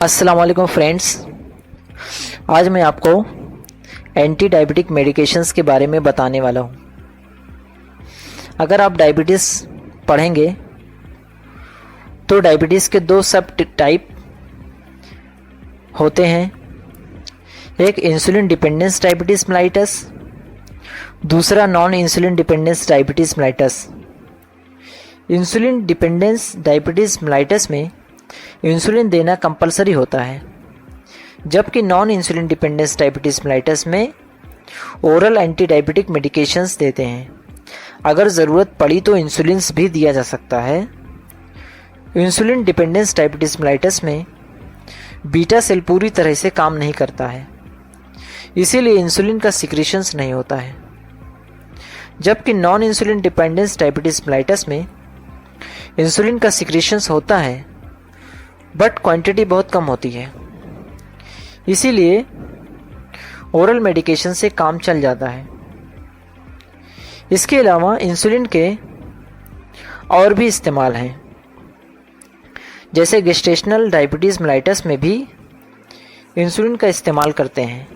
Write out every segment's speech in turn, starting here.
अस्सलाम वालेकुम फ्रेंड्स। आज मैं आपको एंटी डायबिटिक मेडिकेशंस के बारे में बताने वाला हूँ। अगर आप डायबिटीज़ पढ़ेंगे तो डायबिटीज़ के दो सब टाइप होते हैं, एक इंसुलिन डिपेंडेंस डायबिटीज़ मेलाइटस, दूसरा non insulin dependence diabetes mellitus. Insulin dependence diabetes mellitus में इंसुलिन देना कंपलसरी होता है, जबकि non insulin dependence diabetes mellitus में ओरल एंटी डायबिटिक मेडिकेशंस देते हैं। अगर ज़रूरत पड़ी तो इंसुलिन भी दिया जा सकता है। इंसुलिन डिपेंडेंस डायबिटीज़ मेलाइटस में बीटा सेल पूरी तरह से काम नहीं करता है, इसीलिए इंसुलिन का सिक्रीशंस नहीं होता है, जबकि non insulin dependence diabetes mellitus में इंसुलिन का सिक्रीशंस होता है बट क्वांटिटी बहुत कम होती है, इसीलिए ओरल मेडिकेशन से काम चल जाता है। इसके अलावा इंसुलिन के और भी इस्तेमाल हैं, जैसे गेस्टेशनल डायबिटीज़ मेलाइटस में भी इंसुलिन का इस्तेमाल करते हैं,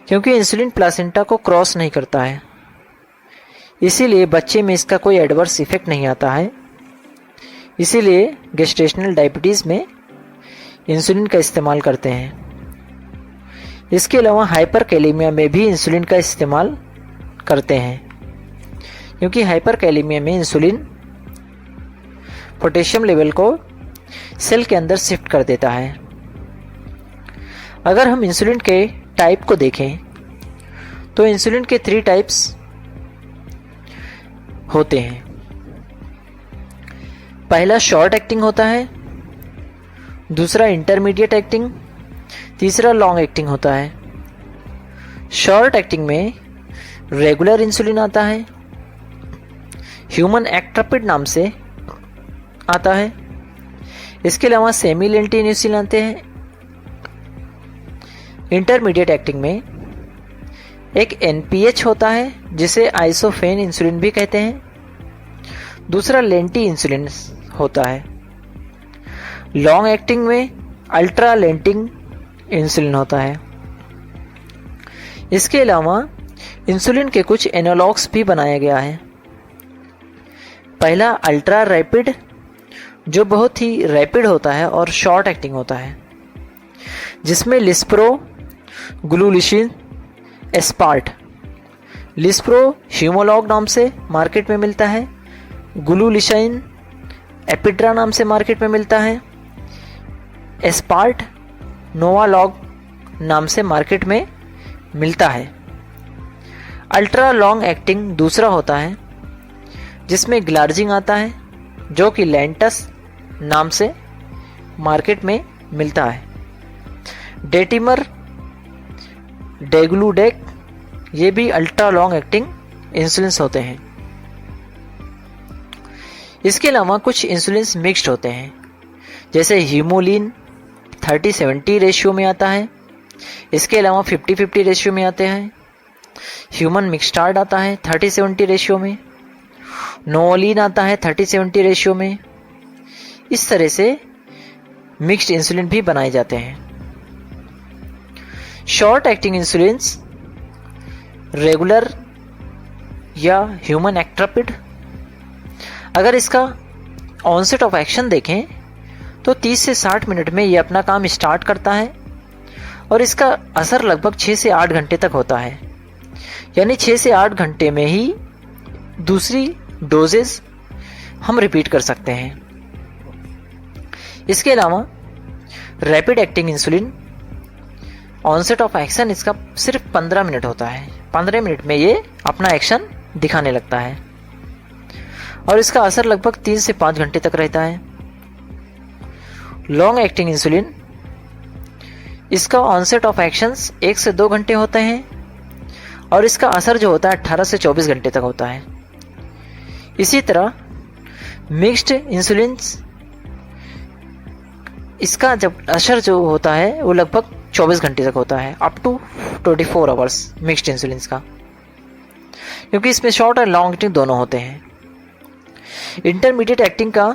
क्योंकि इंसुलिन प्लासेंटा को क्रॉस नहीं करता है, इसीलिए बच्चे में इसका कोई एडवर्स इफेक्ट नहीं आता है। इसीलिए गेस्टेशनल डायबिटीज़ में इंसुलिन का इस्तेमाल करते हैं। इसके अलावा हाइपर कैलेमिया में भी इंसुलिन का इस्तेमाल करते हैं, क्योंकि हाइपर कैलेमिया में इंसुलिन पोटेशियम लेवल को सेल के अंदर शिफ्ट कर देता है। अगर हम इंसुलिन के टाइप को देखें तो इंसुलिन के 3 टाइप्स होते हैं। पहला शॉर्ट एक्टिंग होता है, दूसरा इंटरमीडिएट एक्टिंग, तीसरा लॉन्ग एक्टिंग होता है। शॉर्ट एक्टिंग में रेगुलर इंसुलिन आता है, ह्यूमन एक्ट्रापिड नाम से आता है। इसके अलावा सेमी लेंटिन इंसुलिन आते हैं। इंटरमीडिएट एक्टिंग में एक एनपीएच होता है, जिसे आइसोफेन इंसुलिन भी कहते हैं, दूसरा लेंटी इंसुलिन होता है। लॉन्ग एक्टिंग में अल्ट्रा लेंटिंग इंसुलिन होता है। इसके अलावा इंसुलिन के कुछ एनालॉग्स भी बनाया गया है। पहला अल्ट्रा रैपिड, जो बहुत ही रैपिड होता है और शॉर्ट एक्टिंग होता है, जिसमें लिस्प्रो, ग्लूलिशिन, एस्पार्ट। लिस्प्रो ह्यूमोलॉग नाम से मार्केट में मिलता है, ग्लूलिशाइन एपिड्रा नाम से मार्केट में मिलता है, एस्पार्ट नोवालॉग नाम से मार्केट में मिलता है। अल्ट्रा लॉन्ग एक्टिंग दूसरा होता है, जिसमें ग्लार्जिंग आता है, जो कि लेंटस नाम से मार्केट में मिलता है। डेटिमर, डेग्लूडेक, ये भी अल्ट्रा लॉन्ग एक्टिंग इंसुलिन होते हैं। इसके अलावा कुछ इंसुलिन मिक्स्ड होते हैं, जैसे हीमोलिन 30-70 रेशियो में आता है। इसके अलावा 50-50 रेशियो में आते हैं। ह्यूमन मिक्सटार्ड आता है 30-70 रेशियो में। नोवोलिन आता है 30-70 रेशियो में। इस तरह से मिक्स्ड इंसुलिन भी बनाए जाते हैं। शॉर्ट एक्टिंग इंसुलिन रेगुलर या ह्यूमन एक्ट्रापिड, अगर इसका ऑनसेट ऑफ एक्शन देखें तो 30 से 60 मिनट में ये अपना काम स्टार्ट करता है और इसका असर लगभग 6 से 8 घंटे तक होता है, यानी 6 से 8 घंटे में ही दूसरी डोजेस हम रिपीट कर सकते हैं। इसके अलावा rapid acting insulin onset of action इसका सिर्फ 15 मिनट होता है। 15 मिनट में ये अपना एक्शन दिखाने लगता है और इसका असर लगभग 3 से 5 घंटे तक रहता है। लॉन्ग एक्टिंग इंसुलिन, इसका ऑनसेट ऑफ एक्शंस 1 से 2 घंटे होते हैं और इसका असर जो होता है 18 से 24 घंटे तक होता है। इसी तरह मिक्स्ड इंसुलिन, इसका जब असर जो होता है वो लगभग 24 घंटे तक होता है, up to 24 hours mixed insulin का, क्योंकि इसमें शॉर्ट और लॉन्ग एक्टिंग दोनों होते हैं। इंटरमीडिएट एक्टिंग का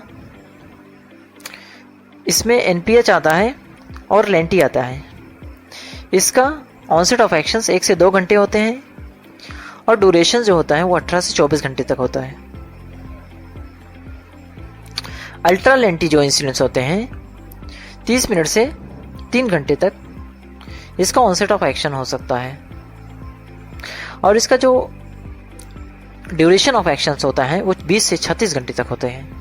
इसमें एनपीएच आता है और लेंटी आता है। इसका ऑनसेट ऑफ एक्शंस 1 से 2 घंटे होते हैं और ड्यूरेशन जो होता है वो 18 से 24 घंटे तक होता है। अल्ट्रा लेंटी जो इंसुलिन्स होते हैं 30 मिनट से 3 घंटे तक इसका ऑनसेट ऑफ एक्शन हो सकता है और इसका जो ड्यूरेशन ऑफ एक्शंस होता है वो 20 से 36 घंटे तक होते हैं।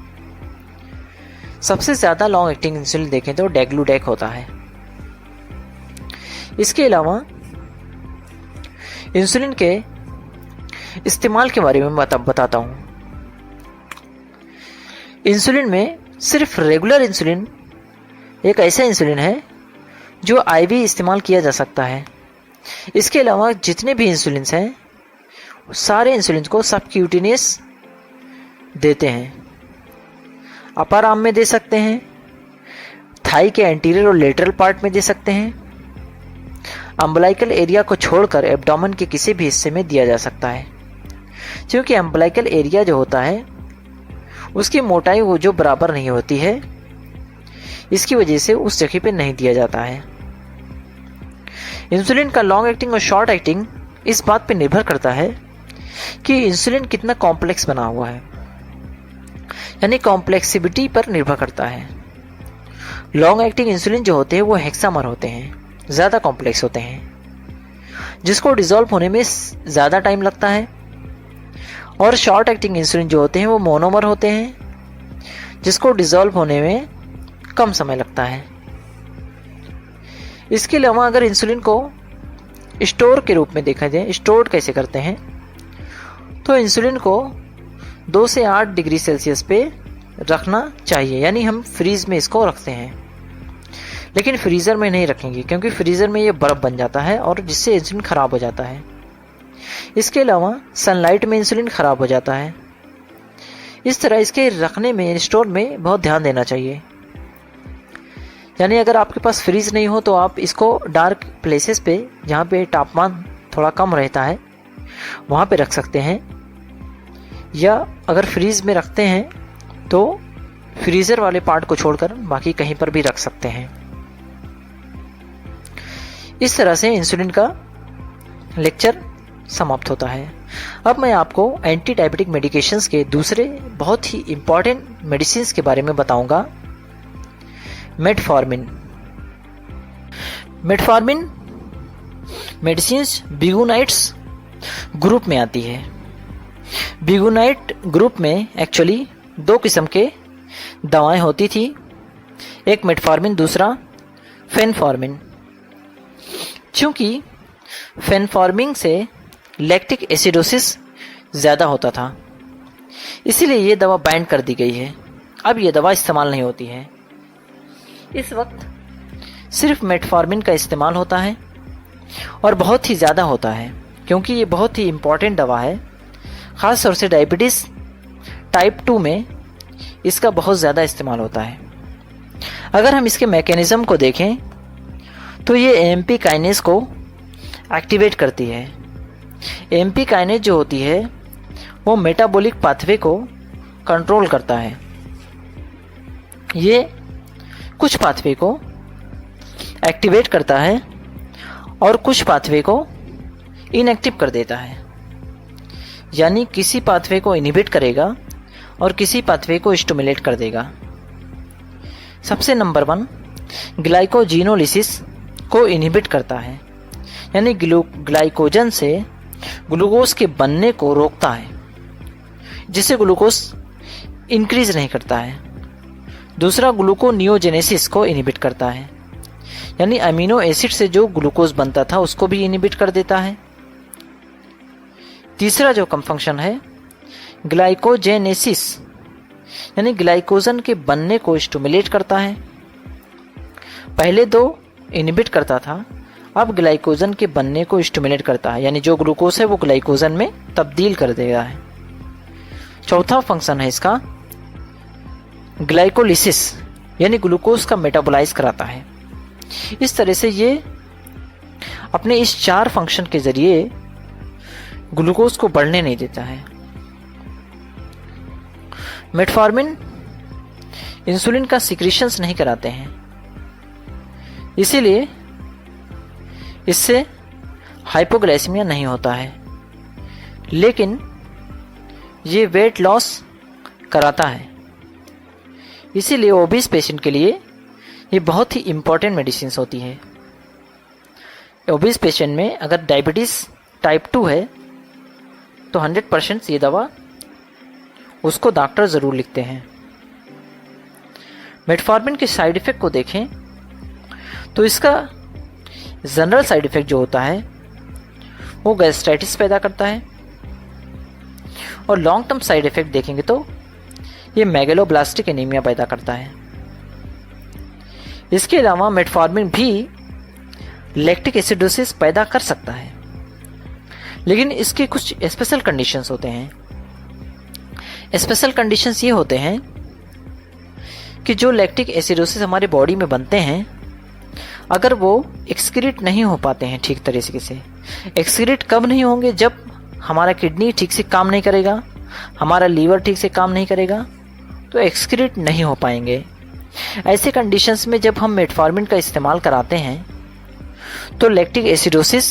सबसे ज़्यादा लॉन्ग एक्टिंग इंसुलिन देखें तो डेग्लूडेक होता है। इसके अलावा इंसुलिन के इस्तेमाल के बारे में बताता हूँ। इंसुलिन में सिर्फ रेगुलर इंसुलिन एक ऐसा इंसुलिन है जो आईवी इस्तेमाल किया जा सकता है। इसके अलावा जितने भी इंसुलिन्स हैं सारे इंसुलिन को सबक्यूटेनियस देते हैं। अपर आर्म में दे सकते हैं, थाई के एंटीरियर और लेटरल पार्ट में दे सकते हैं, अम्बलाइकल एरिया को छोड़कर एब्डोमेन के किसी भी हिस्से में दिया जा सकता है। क्योंकि अम्बलाइकल एरिया जो होता है उसकी मोटाई वो जो बराबर नहीं होती है, इसकी वजह से उस जगह पे नहीं दिया जाता है। इंसुलिन का लॉन्ग एक्टिंग और शॉर्ट एक्टिंग इस बात पे निर्भर करता है कि इंसुलिन कितना कॉम्प्लेक्स बना हुआ है, यानी कॉम्प्लेक्सिबिटी पर निर्भर करता है। लॉन्ग एक्टिंग इंसुलिन जो होते हैं वो हेक्सामर होते हैं, ज़्यादा कॉम्प्लेक्स होते हैं, जिसको डिसॉल्व होने में ज़्यादा टाइम लगता है। और शॉर्ट एक्टिंग इंसुलिन जो होते हैं वो मोनोमर होते हैं, जिसको डिसॉल्व होने में कम समय लगता है। इसके अलावा अगर इंसुलिन को स्टोर के रूप में देखा जाए, स्टोर कैसे करते हैं, तो इंसुलिन को 2 से 8 डिग्री सेल्सियस पे रखना चाहिए, यानी हम फ्रीज में इसको रखते हैं। लेकिन फ्रीज़र में नहीं रखेंगे क्योंकि फ्रीज़र में ये बर्फ़ बन जाता है और जिससे इंसुलिन ख़राब हो जाता है। इसके अलावा सनलाइट में इंसुलिन ख़राब हो जाता है। इस तरह इसके रखने में, स्टोर में बहुत ध्यान देना चाहिए। यानी अगर आपके पास फ्रीज नहीं हो तो आप इसको डार्क प्लेसेस पे, जहाँ पे तापमान थोड़ा कम रहता है, वहाँ पे रख सकते हैं। या अगर फ्रीज में रखते हैं तो फ्रीज़र वाले पार्ट को छोड़कर बाकी कहीं पर भी रख सकते हैं। इस तरह से इंसुलिन का लेक्चर समाप्त होता है। अब मैं आपको एंटी डायबिटिक मेडिकेशंस के दूसरे बहुत ही इम्पॉर्टेंट मेडिसिन्स के बारे में बताऊंगा। मेटफॉर्मिन मेडिसिन्स बिगुनाइट्स ग्रुप में आती है। बिगुनाइट ग्रुप में एक्चुअली 2 किस्म के दवाएं होती थी, एक मेटफॉर्मिन, दूसरा फेनफॉर्मिन। क्योंकि फेनफॉर्मिन से लैक्टिक एसिडोसिस ज़्यादा होता था, इसीलिए ये दवा बैन कर दी गई है। अब ये दवा इस्तेमाल नहीं होती है। इस वक्त सिर्फ मेटफॉर्मिन का इस्तेमाल होता है और बहुत ही ज़्यादा होता है, क्योंकि ये बहुत ही इम्पॉर्टेंट दवा है। ख़ास तौर से डायबिटीज़ टाइप 2 में इसका बहुत ज़्यादा इस्तेमाल होता है। अगर हम इसके मैकेनिज़्म को देखें तो ये एएमपी काइनेज को एक्टिवेट करती है। एएमपी काइनेज जो होती है वो मेटाबॉलिक पाथवे को कंट्रोल करता है। ये कुछ पाथवे को एक्टिवेट करता है और कुछ पाथवे को इनएक्टिव कर देता है। यानी किसी पाथवे को इनहिबिट करेगा और किसी पाथवे को स्टिमुलेट कर देगा। सबसे नंबर 1 ग्लाइकोजिनोलिसिस को इनहिबिट करता है, यानी ग्लाइकोजन से ग्लूकोज के बनने को रोकता है, जिससे ग्लूकोज इंक्रीज नहीं करता है। दूसरा ग्लूकोनियोजेनेसिस को इनहिबिट करता है, यानी अमीनो एसिड से जो ग्लूकोज बनता था उसको भी इनहिबिट कर देता है। तीसरा जो फंक्शन है ग्लाइकोजेनेसिस, यानी ग्लाइकोजन के बनने को स्टिमुलेट करता है। पहले 2 इनहिबिट करता था, अब ग्लाइकोजन के बनने को स्टिमुलेट करता है, यानी जो ग्लूकोज है वो ग्लाइकोजन में तब्दील कर देगा है। चौथा फंक्शन है इसका ग्लाइकोलिसिस, यानी ग्लूकोज का मेटाबोलाइज कराता है। इस तरह से ये अपने इस 4 फंक्शन के जरिए ग्लूकोज को बढ़ने नहीं देता है। मेटफॉर्मिन इंसुलिन का सिक्रीशंस नहीं कराते हैं, इसीलिए इससे हाइपोग्लाइसीमिया नहीं होता है, लेकिन ये वेट लॉस कराता है। इसीलिए ओबीस पेशेंट के लिए ये बहुत ही इम्पोर्टेंट मेडिसिन होती है। ओबीस पेशेंट में अगर डायबिटीज़ टाइप 2 है तो 100% ये दवा उसको डॉक्टर ज़रूर लिखते हैं। मेटफॉर्मिन के साइड इफ़ेक्ट को देखें तो इसका जनरल साइड इफ़ेक्ट जो होता है वो गैस्ट्राइटिस पैदा करता है, और लॉन्ग टर्म साइड इफ़ेक्ट देखेंगे तो ये मेगलोब्लास्टिक एनीमिया पैदा करता है। इसके अलावा मेटफॉर्मिन भी लैक्टिक एसिडोसिस पैदा कर सकता है, लेकिन इसके कुछ स्पेशल कंडीशंस होते हैं। स्पेशल कंडीशंस ये होते हैं कि जो लैक्टिक एसिडोसिस हमारे बॉडी में बनते हैं, अगर वो एक्सक्रीट नहीं हो पाते हैं ठीक तरीके से। एक्सक्रीट कब नहीं होंगे? जब हमारा किडनी ठीक से काम नहीं करेगा, हमारा लीवर ठीक से काम नहीं करेगा, तो एक्सक्रीट नहीं हो पाएंगे। ऐसे कंडीशंस में जब हम मेटफॉर्मिन का इस्तेमाल कराते हैं तो लैक्टिक एसिडोसिस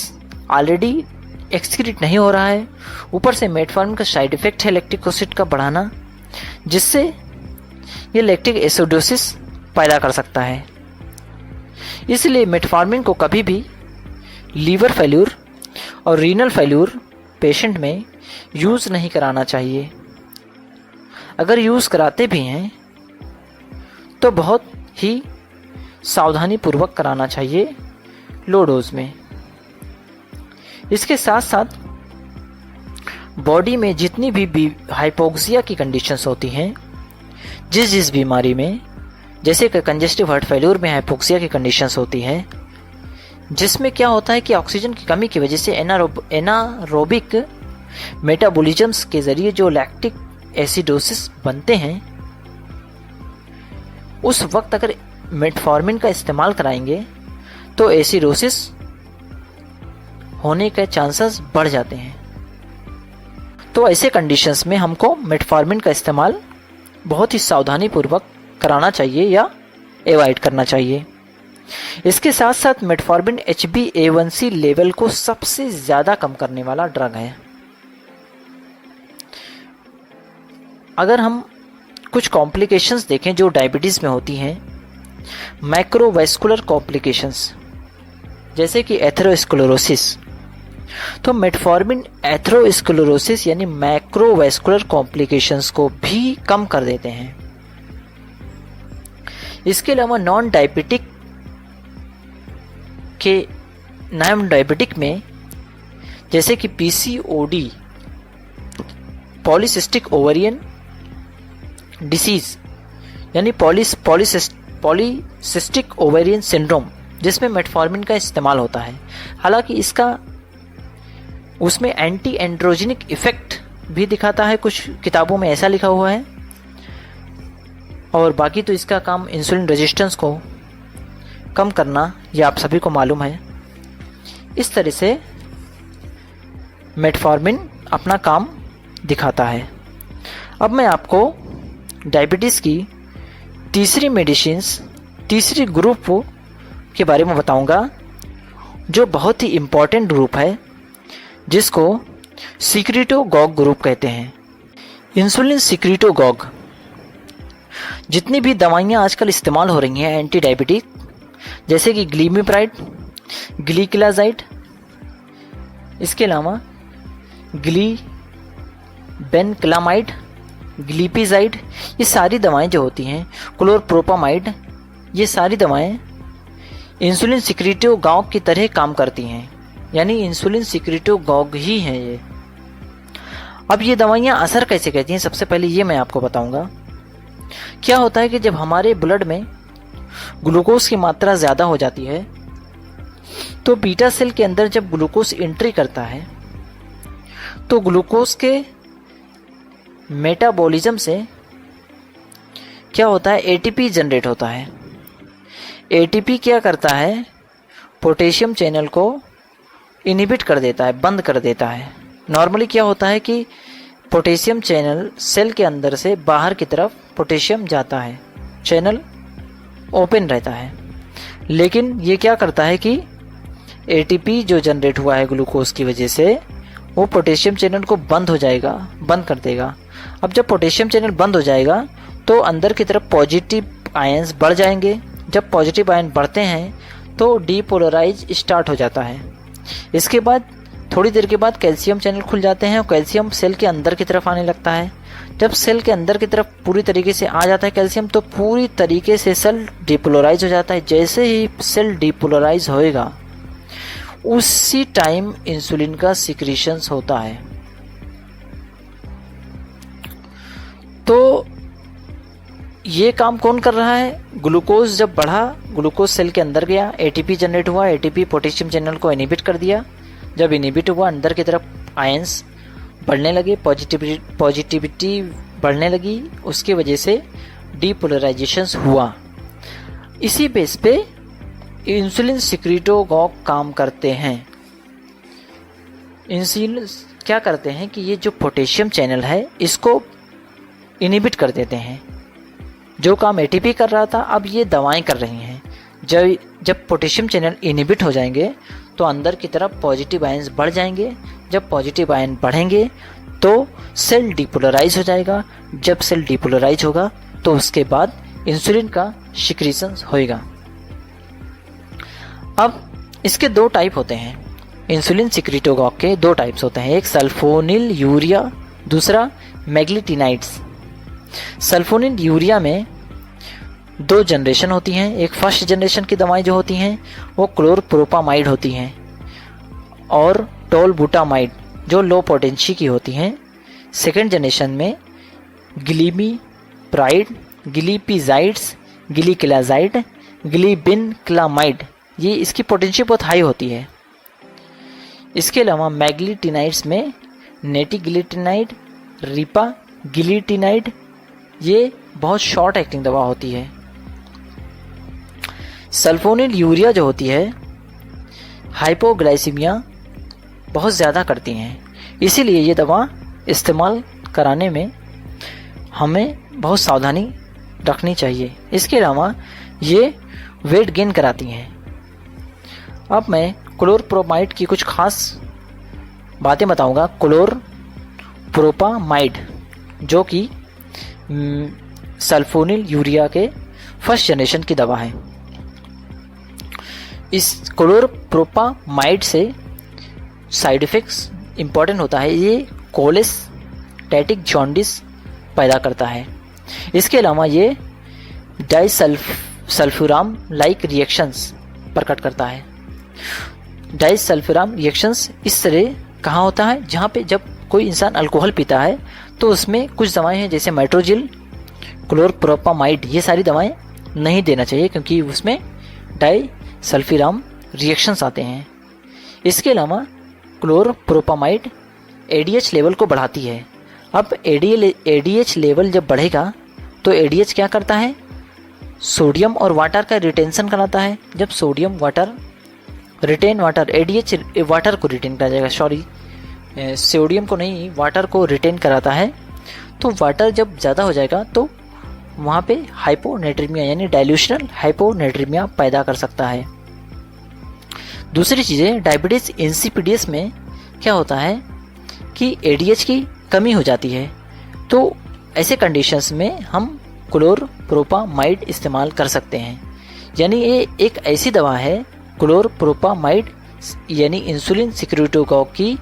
ऑलरेडी एक्सक्रीट नहीं हो रहा है, ऊपर से मेटफॉर्मिन का साइड इफेक्ट है लैक्टिक एसिड का बढ़ाना, जिससे ये लैक्टिक एसिडोसिस पैदा कर सकता है। इसलिए मेटफॉर्मिन को कभी भी लीवर फेल्यूर और रीनल फेल्यूर पेशेंट में यूज़ नहीं कराना चाहिए। अगर यूज़ कराते भी हैं तो बहुत ही सावधानी पूर्वक कराना चाहिए, लो डोज में। इसके साथ साथ बॉडी में जितनी भी हाइपोक्सिया की कंडीशंस होती हैं, जिस बीमारी में, जैसे कि कंजेस्टिव हार्ट फेल्यूर में हाइपोक्सिया की कंडीशंस होती हैं, जिसमें क्या होता है कि ऑक्सीजन की कमी की वजह से एनारोबिक मेटाबॉलिज्म्स के जरिए जो लैक्टिक एसिडोसिस बनते हैं, उस वक्त अगर मेटफॉर्मिन का इस्तेमाल कराएंगे तो एसिडोसिस होने के चांसेस बढ़ जाते हैं। तो ऐसे कंडीशंस में हमको मेटफॉर्मिन का इस्तेमाल बहुत ही सावधानी पूर्वक कराना चाहिए या एवॉइड करना चाहिए। इसके साथ साथ मेटफॉर्मिन HbA1c लेवल को सबसे ज़्यादा कम करने वाला ड्रग है। अगर हम कुछ कॉम्प्लिकेशंस देखें जो डायबिटीज़ में होती हैं, मैक्रोवैस्कुलर कॉम्प्लिकेशंस जैसे कि एथेरोस्क्लेरोसिस, तो मेटफॉर्मिन एथेरोस्क्लेरोसिस यानी मैक्रोवैस्कुलर कॉम्प्लिकेशंस को भी कम कर देते हैं। इसके अलावा नॉन डायबिटिक में जैसे कि PCOD, पॉलीसिस्टिक ओवरियन डिसीज यानी पॉलीसिस्टिक ओवेरियन सिंड्रोम, जिसमें मेटफॉर्मिन का इस्तेमाल होता है। हालांकि इसका उसमें एंटी एंड्रोजेनिक इफेक्ट भी दिखाता है, कुछ किताबों में ऐसा लिखा हुआ है, और बाकी तो इसका काम इंसुलिन रेजिस्टेंस को कम करना, ये आप सभी को मालूम है। इस तरह से मेटफॉर्मिन अपना काम दिखाता है। अब मैं आपको डायबिटीज़ की तीसरी मेडिसिन्स, तीसरी ग्रुप के बारे में बताऊंगा, जो बहुत ही इम्पॉर्टेंट ग्रुप है, जिसको सिक्रेटोगॉग ग्रुप कहते हैं। इंसुलिन सिक्रेटोगॉग, जितनी भी दवाइयाँ आजकल इस्तेमाल हो रही हैं एंटी डायबिटिक, जैसे कि ग्लीमिप्राइड, ग्लीक्लाजाइड, इसके अलावा ग्लीबेनक्लामाइड, ग्लीपिजाइड, ये सारी दवाएं जो होती हैं, क्लोरप्रोपामाइड, ये सारी दवाएं इंसुलिन सिक्रेटोगॉग की तरह काम करती हैं, यानी इंसुलिन सिक्रेटोगॉग ही हैं ये। अब ये दवाइयाँ असर कैसे करती हैं, सबसे पहले ये मैं आपको बताऊंगा। क्या होता है कि जब हमारे ब्लड में ग्लूकोज की मात्रा ज़्यादा हो जाती है, तो बीटा सेल के अंदर जब ग्लूकोज एंट्री करता है, तो ग्लूकोज के मेटाबॉलिज्म से क्या होता है, ATP जनरेट होता है। ATP क्या करता है, पोटेशियम चैनल को इनहिबिट कर देता है, बंद कर देता है। नॉर्मली क्या होता है कि पोटेशियम चैनल सेल के अंदर से बाहर की तरफ पोटेशियम जाता है, चैनल ओपन रहता है, लेकिन ये क्या करता है कि एटीपी जो जनरेट हुआ है ग्लूकोज की वजह से, वो पोटेशियम चैनल को बंद कर देगा। अब जब पोटेशियम चैनल बंद हो जाएगा तो अंदर की तरफ पॉजिटिव आयंस बढ़ जाएंगे। जब पॉजिटिव आयन बढ़ते हैं तो डीपोलराइज स्टार्ट हो जाता है। इसके बाद थोड़ी देर के बाद कैल्शियम चैनल खुल जाते हैं और कैल्शियम सेल के अंदर की तरफ आने लगता है। जब सेल के अंदर की तरफ पूरी तरीके से आ जाता है कैल्शियम, तो पूरी तरीके से सेल डीपोलराइज हो जाता है। जैसे ही सेल डीपोलराइज होएगा उसी टाइम इंसुलिन का सिक्रीशंस होता है। तो ये काम कौन कर रहा है? ग्लूकोज जब बढ़ा, ग्लूकोज सेल के अंदर गया, एटीपी जनरेट हुआ, एटीपी पोटेशियम चैनल को इनहिबिट कर दिया। जब इनहिबिट हुआ, अंदर की तरफ आयंस बढ़ने लगे, पॉजिटिविटी बढ़ने लगी, उसकी वजह से डीपोलराइजेशन हुआ। इसी बेस पे इंसुलिन सिक्रीटोगॉग काम करते हैं। इंसुलिन क्या करते हैं कि ये जो पोटेशियम चैनल है इसको इनहिबिट कर देते हैं। जो काम एटीपी कर रहा था अब ये दवाएं कर रही हैं। जब पोटेशियम चैनल इनहिबिट हो जाएंगे तो अंदर की तरफ पॉजिटिव आयंस बढ़ जाएंगे। जब पॉजिटिव आयन बढ़ेंगे तो सेल डीपोलराइज हो जाएगा। जब सेल डीपोलराइज होगा तो उसके बाद इंसुलिन का सिक्रीशन होएगा। अब इसके दो टाइप होते हैं। इंसुलिन सिक्रीटोगॉग के दो टाइप्स होते हैं, एक सल्फोनिल यूरिया, दूसरा मैग्लिटिनाइड्स। सल्फोनिल यूरिया में दो जनरेशन होती हैं। एक फर्स्ट जनरेशन की दवाएं जो होती हैं वो क्लोरप्रोपामाइड होती हैं और टोलबुटामाइड जो लो पोटेंसी की होती हैं। सेकेंड जनरेशन में ग्लिमीप्राइड, ग्लिपिजाइड्स, ग्लिक्लाजाइड, ग्लिबिनक्लामाइड, ये इसकी पोटेंसी बहुत हाई होती है। इसके अलावा मैग्लिटिनाइड्स में नेटिग्लिटिनाइड, रिपाग्लिटिनाइड, ये बहुत शॉर्ट एक्टिंग दवा होती है। सल्फोनिल यूरिया जो होती है हाइपोग्लाइसीमिया बहुत ज़्यादा करती हैं, इसीलिए ये दवा इस्तेमाल कराने में हमें बहुत सावधानी रखनी चाहिए। इसके अलावा ये वेट गेन कराती हैं। अब मैं क्लोरप्रोमाइड की कुछ खास बातें बताऊंगा। क्लोरप्रोपामाइड जो कि सल्फोनिल यूरिया के फर्स्ट जनरेशन की दवा है। इस क्लोरप्रोपामाइड से साइड इफेक्ट्स इंपॉर्टेंट होता है, ये कोलेस्टैटिक जॉन्डिस पैदा करता है। इसके अलावा ये डाइसल्फ्यूराम लाइक रिएक्शंस प्रकट करता है। डाइसल्फ्यूराम रिएक्शंस इस तरह कहाँ होता है, जहाँ पे जब कोई इंसान अल्कोहल पीता है तो उसमें कुछ दवाएं हैं जैसे मेट्रोजिल, क्लोरप्रोपामाइड, ये सारी दवाएं नहीं देना चाहिए क्योंकि उसमें डाइसल्फ्यूराम रिएक्शंस आते हैं। इसके अलावा क्लोरप्रोपामाइड एडीएच लेवल को बढ़ाती है। अब एडीएच लेवल जब बढ़ेगा तो एडीएच क्या करता है, सोडियम और वाटर का रिटेंशन कराता है। जब sodium water retain water, ADH water को रिटेन करा जाएगा, सोडियम को नहीं, वाटर को रिटेन कराता है। तो वाटर जब ज़्यादा हो जाएगा तो वहाँ पे हाइपोनेट्रीमिया यानी डाइल्यूशनल हाइपोनेट्रीमिया पैदा कर सकता है। दूसरी चीज़ें, डायबिटीज़ इंसिपिडियस में क्या होता है कि एडीएच की कमी हो जाती है। तो ऐसे कंडीशंस में हम क्लोरप्रोपामाइड इस्तेमाल कर सकते हैं। यानी ये एक ऐसी दवा है, क्लोरप्रोपामाइड यानी इंसुलिन सिक्रीटोगॉग की,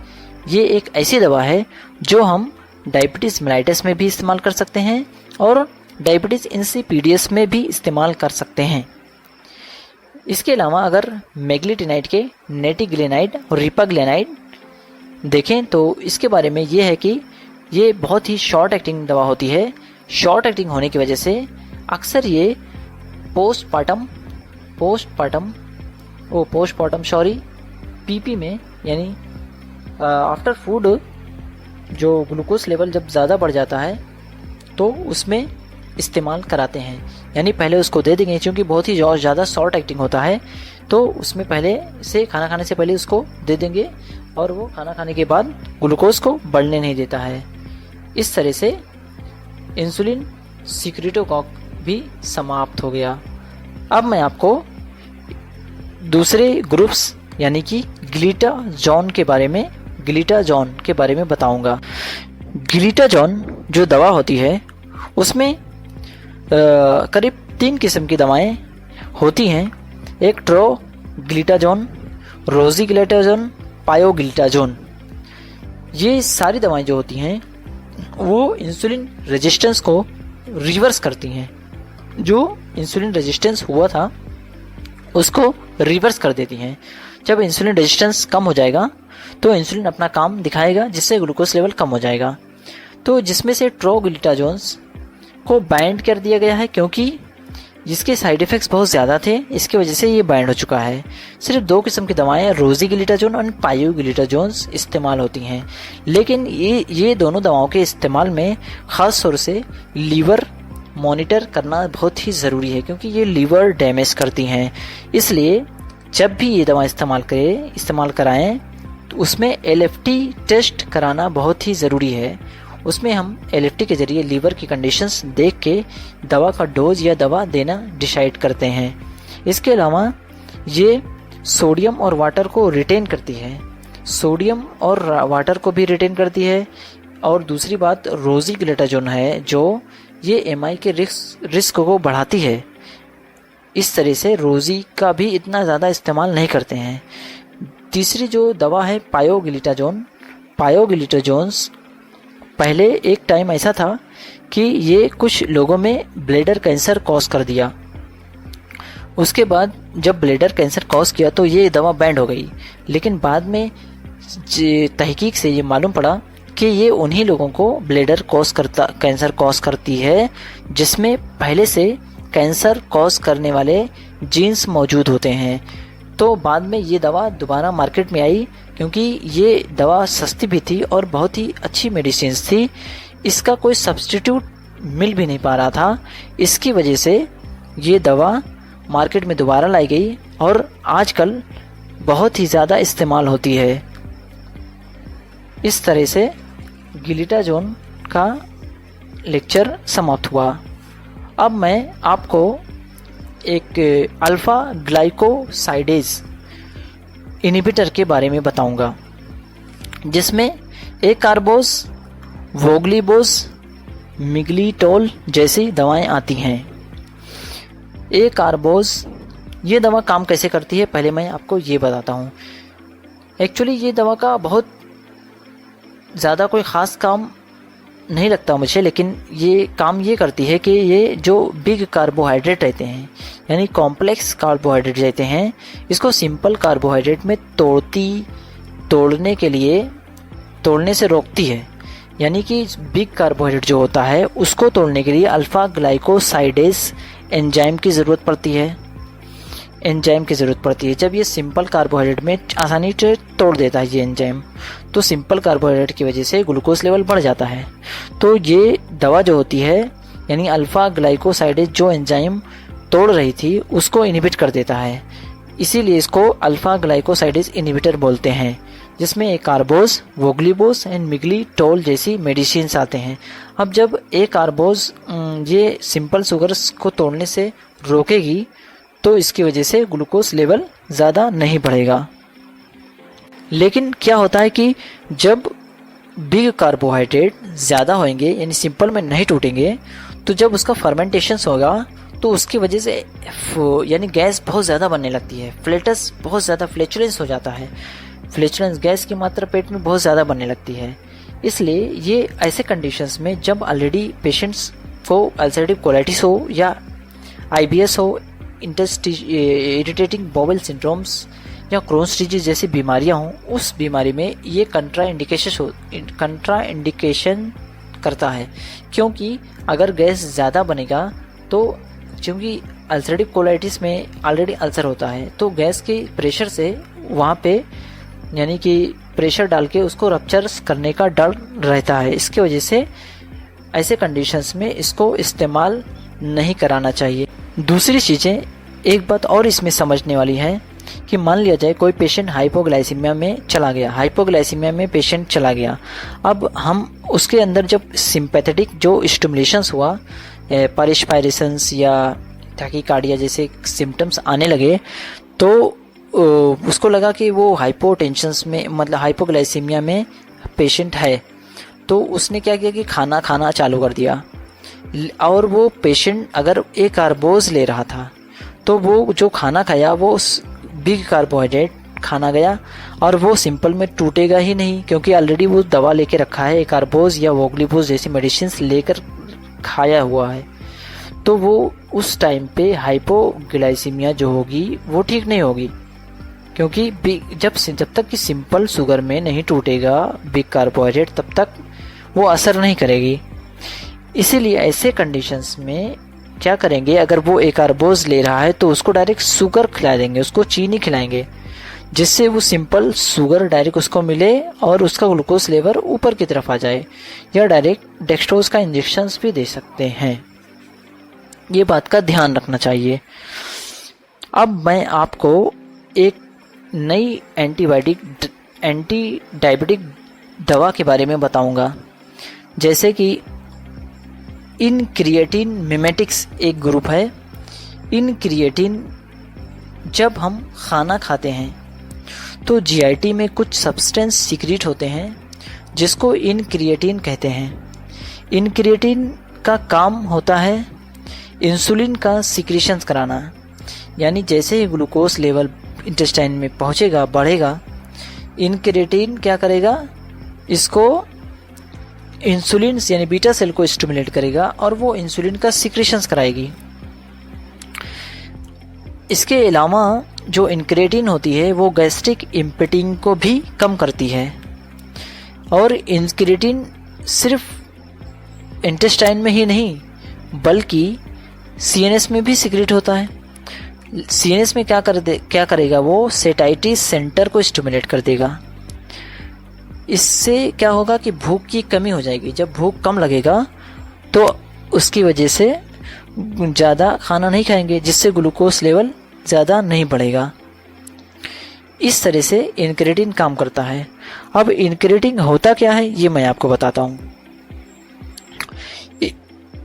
ये एक ऐसी दवा है जो हम डायबिटीज़ मेलाइटस में भी इस्तेमाल कर सकते हैं और डायबिटीज़ इंसिपिडियस में भी इस्तेमाल कर सकते हैं। इसके अलावा अगर मैग्लिटिनाइड के नेटिग्लिनाइड और रिपाग्लिनाइड देखें तो इसके बारे में ये है कि ये बहुत ही शॉर्ट एक्टिंग दवा होती है। शॉर्ट एक्टिंग होने की वजह से अक्सर ये पोस्टपार्टम पीपी में यानी आफ्टर फूड जो ग्लूकोज लेवल जब ज़्यादा बढ़ जाता है तो उसमें इस्तेमाल कराते हैं। यानी पहले उसको दे देंगे क्योंकि बहुत ही ज़्यादा शॉर्ट एक्टिंग होता है, तो उसमें पहले से खाना खाने से पहले उसको दे देंगे और वो खाना खाने के बाद ग्लूकोज को बढ़ने नहीं देता है। इस तरह से इंसुलिन सिक्रीटोगॉग भी समाप्त हो गया। अब मैं आपको दूसरे ग्रुप्स यानी कि ग्लिटाजोन के बारे में बताऊंगा। ग्लिटाजोन जो दवा होती है उसमें करीब 3 किस्म की दवाएं होती हैं। एक ट्रोग्लिटाजोन, रोजीग्लिटाजोन, पायोग्लिटाजोन। ये सारी दवाएं जो होती हैं वो इंसुलिन रेजिस्टेंस को रिवर्स करती हैं। जो इंसुलिन रेजिस्टेंस हुआ था उसको रिवर्स कर देती हैं। जब इंसुलिन रेजिस्टेंस कम हो जाएगा तो इंसुलिन अपना काम दिखाएगा, जिससे ग्लूकोज लेवल कम हो जाएगा। तो जिसमें से ट्रोग्लिटाजोन्स को बाइंड कर दिया गया है, क्योंकि जिसके साइड इफ़ेक्ट्स बहुत ज़्यादा थे, इसकी वजह से ये बाइंड हो चुका है। सिर्फ 2 किस्म की दवाएं रोजीग्लिटाजोन और पायोग्लिटाजोन्स इस्तेमाल होती हैं। लेकिन ये दोनों दवाओं के इस्तेमाल में ख़ास तौर से लीवर मॉनिटर करना बहुत ही ज़रूरी है, क्योंकि ये लीवर डैमेज करती हैं। इसलिए जब भी ये दवा इस्तेमाल कराएं तो उसमें LFT टेस्ट कराना बहुत ही ज़रूरी है। उसमें हम LFT के ज़रिए लीवर की कंडीशंस देख के दवा का डोज या दवा देना डिसाइड करते हैं। इसके अलावा ये सोडियम और वाटर को रिटेन करती है, सोडियम और वाटर को भी रिटेन करती है। और दूसरी बात रोजीग्लिटाजोन है जो ये MI के रिस्क को बढ़ाती है। इस तरह से रोजी का भी इतना ज़्यादा इस्तेमाल नहीं करते हैं। तीसरी जो दवा है पायोग्लिटाजोन्स, पहले एक टाइम ऐसा था कि ये कुछ लोगों में ब्लैडर कैंसर कॉज कर दिया। उसके बाद जब ब्लैडर कैंसर कॉज किया तो ये दवा बैंड हो गई। लेकिन बाद में तहकीक से ये मालूम पड़ा कि ये उन्हीं लोगों को ब्लैडर कैंसर कॉज करती है जिसमें पहले से कैंसर कॉज करने वाले जीन्स मौजूद होते हैं। तो बाद में ये दवा दोबारा मार्केट में आई, क्योंकि ये दवा सस्ती भी थी और बहुत ही अच्छी मेडिसिन थी। इसका कोई सब्स्टिट्यूट मिल भी नहीं पा रहा था। इसकी वजह से ये दवा मार्केट में दोबारा लाई गई और आजकल बहुत ही ज़्यादा इस्तेमाल होती है। इस तरह से ग्लिटाजोन का लेक्चर समाप्त हुआ। अब मैं आपको एक अल्फ़ा ग्लाइकोसाइडेज इनहिबिटर के बारे में बताऊंगा, जिसमें एकार्बोज, वोग्लिबोज, मिग्लिटोल जैसी दवाएं आती हैं। एकार्बोज ये दवा काम कैसे करती है पहले मैं आपको ये बताता हूँ। एक्चुअली ये दवा का बहुत ज़्यादा कोई ख़ास काम नहीं लगता मुझे, लेकिन ये काम ये करती है कि ये जो बिग कार्बोहाइड्रेट रहते हैं यानी कॉम्प्लेक्स कार्बोहाइड्रेट रहते हैं, इसको सिंपल कार्बोहाइड्रेट में तोड़ने से रोकती है। यानी कि बिग कार्बोहाइड्रेट जो होता है उसको तोड़ने के लिए अल्फ़ा ग्लाइकोसाइडेज एंजाइम की ज़रूरत पड़ती है। जब ये सिंपल कार्बोहाइड्रेट में आसानी से तोड़ देता है ये एंजाइम, तो सिंपल कार्बोहाइड्रेट की वजह से ग्लूकोज लेवल बढ़ जाता है। तो ये दवा जो होती है यानी अल्फ़ा ग्लाइकोसाइडेज जो एंजाइम तोड़ रही थी उसको इनहिबिट कर देता है। इसीलिए इसको अल्फ़ा ग्लाइकोसाइडेज इनहिबिटर बोलते हैं, जिसमें एकार्बोज, वोग्लिबोज एंड मिग्लिटोल जैसी मेडिसिन आते हैं। अब जब एकार्बोज ये सिंपल शुगर्स को तोड़ने से रोकेगी तो इसकी वजह से ग्लूकोज लेवल ज़्यादा नहीं बढ़ेगा। लेकिन क्या होता है कि जब बिग कार्बोहाइड्रेट ज़्यादा होंगे यानी सिंपल में नहीं टूटेंगे, तो जब उसका फर्मेंटेशन होगा तो उसकी वजह से यानी गैस बहुत ज़्यादा बनने लगती है, फ्लेटस बहुत ज़्यादा फ्लेचुलेंस हो जाता है, फ्लेचुलेंस गैस की मात्रा पेट में बहुत ज़्यादा बनने लगती है। इसलिए ये ऐसे कंडीशंस में जब ऑलरेडी पेशेंट्स को अल्सरेटिव कोलाइटिस हो या IBS हो, इरिटेटिंग बाउल सिंड्रोम्स या क्रोन्स डिजीज जैसी बीमारियां हों, उस बीमारी में ये कंट्राइंडिकेशन करता है। क्योंकि अगर गैस ज़्यादा बनेगा तो क्योंकि अल्सरेटिव कोलाइटिस में ऑलरेडी अल्सर होता है, तो गैस के प्रेशर से वहाँ पे यानी कि प्रेशर डाल के उसको रप्चर करने का डर रहता है। इसकी वजह से ऐसे कंडीशंस में इसको इस्तेमाल नहीं कराना चाहिए। दूसरी चीज़ें, एक बात और इसमें समझने वाली है कि मान लिया जाए कोई पेशेंट हाइपोग्लाइसीमिया में पेशेंट चला गया। अब हम उसके अंदर जब सिंपैथेटिक जो स्टिमुलेशंस हुआ परस्पायरेशंस या टैकीकार्डिया जैसे सिम्टम्स आने लगे तो उसको लगा कि वो हाइपोटेंशंस में मतलब हाइपोग्लाइसीमिया में पेशेंट है। तो उसने क्या किया कि खाना खाना चालू कर दिया, और वो पेशेंट अगर एक कार्बोज ले रहा था तो वो जो खाना खाया वो बिग कार्बोहाइड्रेट खाना गया, और वो सिंपल में टूटेगा ही नहीं क्योंकि ऑलरेडी वो दवा लेके रखा है, एक कार्बोज या वोग्लिबोज जैसी मेडिसिन लेकर खाया हुआ है। तो वो उस टाइम पे हाइपोग्लाइसीमिया जो होगी वो ठीक नहीं होगी, क्योंकि जब तक कि सिंपल शुगर में नहीं टूटेगा बिग कार्बोहाइड्रेट तब तक वो असर नहीं करेगी। इसीलिए ऐसे कंडीशंस में क्या करेंगे, अगर वो एक कार्बोज ले रहा है तो उसको डायरेक्ट शुगर खिला देंगे, उसको चीनी खिलाएंगे, जिससे वो सिंपल शुगर डायरेक्ट उसको मिले और उसका ग्लूकोज लेवल ऊपर की तरफ आ जाए। या डायरेक्ट डेक्सट्रोज का इंजेक्शन भी दे सकते हैं, ये बात का ध्यान रखना चाहिए। अब मैं आपको एक नई एंटी डायबिटिक दवा के बारे में बताऊंगा, जैसे कि इनक्रिएटिन मिमेटिक्स एक ग्रुप है। इनक्रिएटिन जब हम खाना खाते हैं तो जीआईटी में कुछ सब्सटेंस सीक्रेट होते हैं जिसको इनक्रिएटिन कहते हैं। इनक्रिएटिन का काम होता है इंसुलिन का सीक्रेशन कराना, यानी जैसे ही ग्लूकोज लेवल इंटेस्टाइन में पहुंचेगा बढ़ेगा, इनक्रिएटिन क्या करेगा, इसको इंसुलिन यानी बीटा सेल को स्टिमुलेट करेगा और वो इंसुलिन का सीक्रेशन कराएगी। इसके अलावा जो इनक्रेटिन होती है वो गैस्ट्रिक इम्पेटिंग को भी कम करती है, और इनक्रेटिन सिर्फ इंटेस्टाइन में ही नहीं बल्कि सीएनएस में भी सीक्रेट होता है। सीएनएस में क्या करेगा, वो सेटाइटिस सेंटर को स्टिमुलेट कर देगा। इससे क्या होगा कि भूख की कमी हो जाएगी। जब भूख कम लगेगा तो उसकी वजह से ज़्यादा खाना नहीं खाएंगे, जिससे ग्लूकोज लेवल ज़्यादा नहीं बढ़ेगा। इस तरह से इनक्रेटिन काम करता है। अब इनक्रेटिन होता क्या है ये मैं आपको बताता हूँ।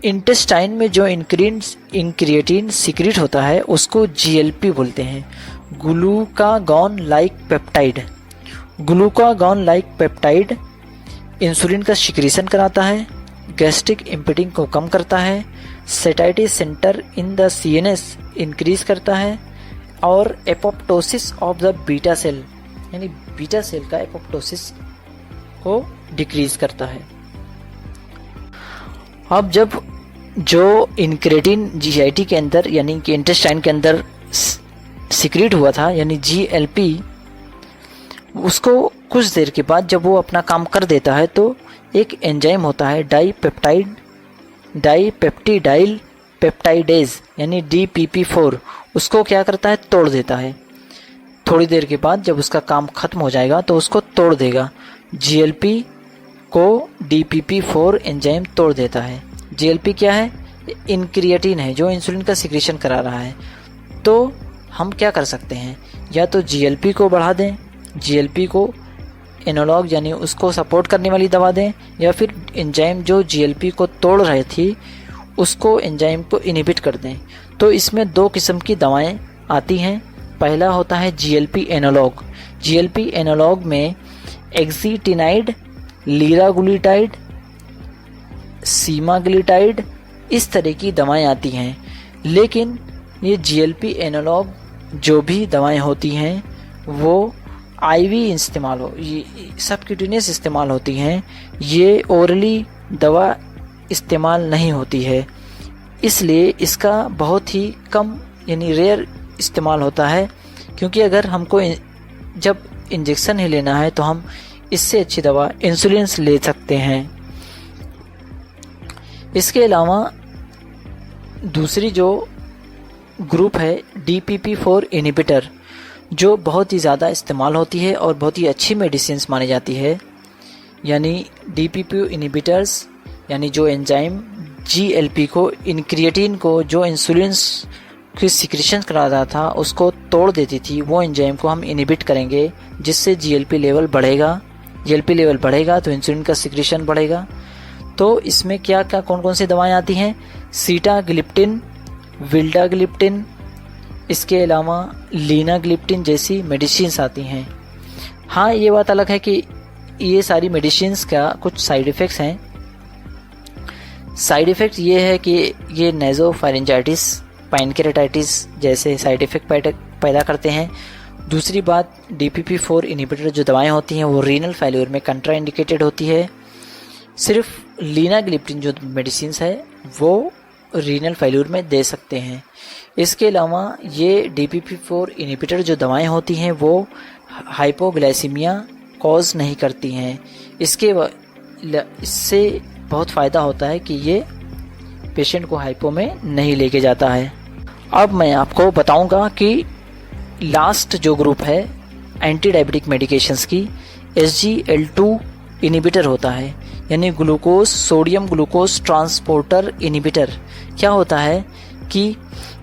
इंटेस्टाइन में जो इनक्रिएटिन सीक्रेट होता है उसको जीएलपी बोलते हैं, glucagon like peptide. Glucagon like peptide insulin का सिक्रीशन कराता है, गैस्ट्रिक इम्पेटिंग को कम करता है, satiety center in the CNS increase करता है, और apoptosis of the beta cell यानी बीटा सेल का एपोप्टोसिस को डिक्रीज करता है। अब जब जो इनक्रेटिन जीआईटी के अंदर यानी कि इंटेस्टाइन के अंदर सीक्रेट हुआ था यानी जीएलपी, उसको कुछ देर के बाद जब वो अपना काम कर देता है तो एक एंजाइम होता है डाईपेप्टिडाइल पेप्टाइडेज यानी DPP4, उसको क्या करता है, तोड़ देता है। थोड़ी देर के बाद जब उसका काम खत्म हो जाएगा तो उसको तोड़ देगा। जीएलपी को DPP4 एंजाइम तोड़ देता है। जीएलपी क्या है, इनक्रिएटिन है जो इंसुलिन का सिक्रेशन करा रहा है। तो हम क्या कर सकते हैं, या तो जीएलपी को बढ़ा दें, जीएलपी को एनालॉग यानी उसको सपोर्ट करने वाली दवा दें, या फिर एंजाइम जो जीएलपी को तोड़ रही थी उसको एंजाइम को इनहिबिट कर दें। तो इसमें दो किस्म की दवाएं आती हैं। पहला होता है जीएलपी एनालॉग। जीएलपी एनालॉग में एक्सीटिनाइड, लीराग्लूटाइड, सीमाग्लिटाइड इस तरह की दवाएं आती हैं। लेकिन ये जीएलपी एनालॉग जो भी दवाएं होती हैं वो आईवी इस्तेमाल हो, ये सबक्यूटेनियस इस्तेमाल होती हैं, ये ओरली दवा इस्तेमाल नहीं होती है। इसलिए इसका बहुत ही कम यानी रेयर इस्तेमाल होता है, क्योंकि अगर हमको जब इंजेक्शन ही लेना है तो हम इससे अच्छी दवा इंसुलिन ले सकते हैं। इसके अलावा दूसरी जो ग्रुप है DPP4 इनहिबिटर, जो बहुत ही ज़्यादा इस्तेमाल होती है और बहुत ही अच्छी मेडिसिन मानी जाती है। यानी DPP इनहिबिटर्स यानी जो एंजाइम GLP को इनक्रिएटिन को जो इंसुलिन की सिक्रेशन करा रहा था उसको तोड़ देती थी, वो एंजाइम को हम इनहिबिट करेंगे जिससे GLP लेवल बढ़ेगा। GLP लेवल बढ़ेगा तो इंसुलिन का सिक्रेशन बढ़ेगा। तो इसमें क्या क्या कौन कौन सी दवाएं आती हैं? सीटाग्लिप्टिन, विल्डाग्लिप्टिन, इसके अलावा लीनाग्लिप्टिन जैसी मेडिसिन्स आती हैं। हाँ, ये बात अलग है कि ये सारी मेडिसिन्स का कुछ साइड इफ़ेक्ट्स हैं। साइड इफ़ेक्ट ये है कि ये नेज़ोफेरिंजाइटिस, पैनक्रेटाइटिस जैसे साइड इफ़ेक्ट पैदा करते हैं। दूसरी बात, DPP-4 इनहिबिटर जो दवाएं होती हैं वो रीनल फेल्योर में कंट्राइंडिकेटेड होती है। सिर्फ लीनाग्लिप्टिन जो मेडिसिन्स है वो रीनल फेल्योर में दे सकते हैं। इसके अलावा ये DPP-4 इनहिबिटर जो दवाएं होती हैं वो हाइपोग्लाइसीमिया कॉज नहीं करती हैं। इससे बहुत फ़ायदा होता है कि ये पेशेंट को हाइपो में नहीं लेके जाता है। अब मैं आपको बताऊंगा कि लास्ट जो ग्रुप है एंटी डायबिटिक मेडिकेशंस की, SGLT2 इनहिबिटर होता है, यानी glucose sodium glucose transporter inhibitor. क्या होता है कि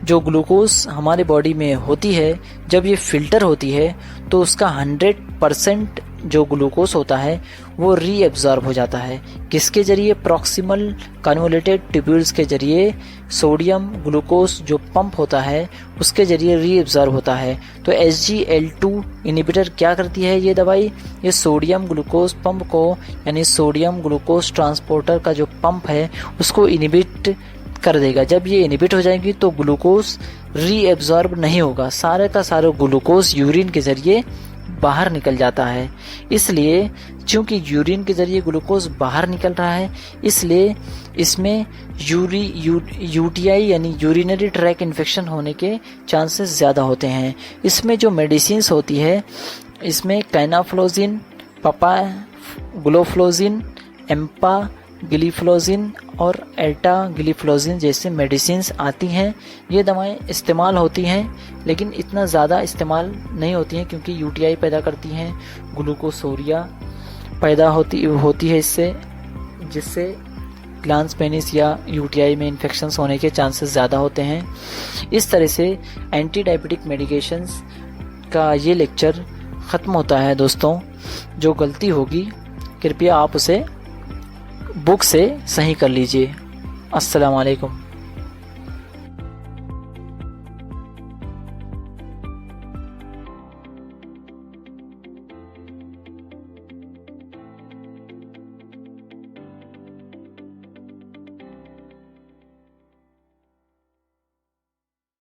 जो ग्लूकोज हमारे बॉडी में होती है, जब ये फिल्टर होती है तो उसका 100% जो ग्लूकोज होता है वो रीएब्जॉर्ब हो जाता है। किसके जरिए? प्रॉक्सिमल कन्वोल्यूटेड ट्यूब्यूल्स के जरिए सोडियम ग्लूकोज जो पंप होता है उसके जरिए रीएब्जॉर्ब होता है। तो SGLT2 इनहिबिटर क्या करती है ये दवाई? ये सोडियम ग्लूकोज पंप को, यानी सोडियम ग्लूकोज ट्रांसपोर्टर का जो पंप है उसको इनहिबिट कर देगा। जब ये इनहिबिट हो जाएगी तो ग्लूकोज रीएब्जॉर्ब नहीं होगा, सारे का सारा ग्लूकोज यूरिन के जरिए बाहर निकल जाता है। इसलिए चूंकि यूरिन के जरिए ग्लूकोज बाहर निकल रहा है, इसलिए इसमें UTI यानी यूरिनरी ट्रैक इन्फेक्शन होने के चांसेस ज़्यादा होते हैं। इसमें जो मेडिसिन्स होती है इसमें कैनाफ्लोजिन, पपाग्लोफ्लोजिन, एम्पाग्लिफ्लोजिन और एल्टाग्लिफ्लोजिन जैसे मेडिसिन्स आती हैं। ये दवाएं इस्तेमाल होती हैं लेकिन इतना ज़्यादा इस्तेमाल नहीं होती हैं क्योंकि UTI पैदा करती हैं, ग्लूकोसोरिया पैदा होती है इससे, जिससे ग्लांस पेनिस या UTI में इन्फेक्शंस होने के चांसेस ज़्यादा होते हैं। इस तरह से एंटी डायबिटिक मेडिकेशंस का ये लेक्चर ख़त्म होता है। दोस्तों, जो गलती होगी कृपया आप उसे बुक से सही कर लीजिए। अस्सलाम वालेकुम।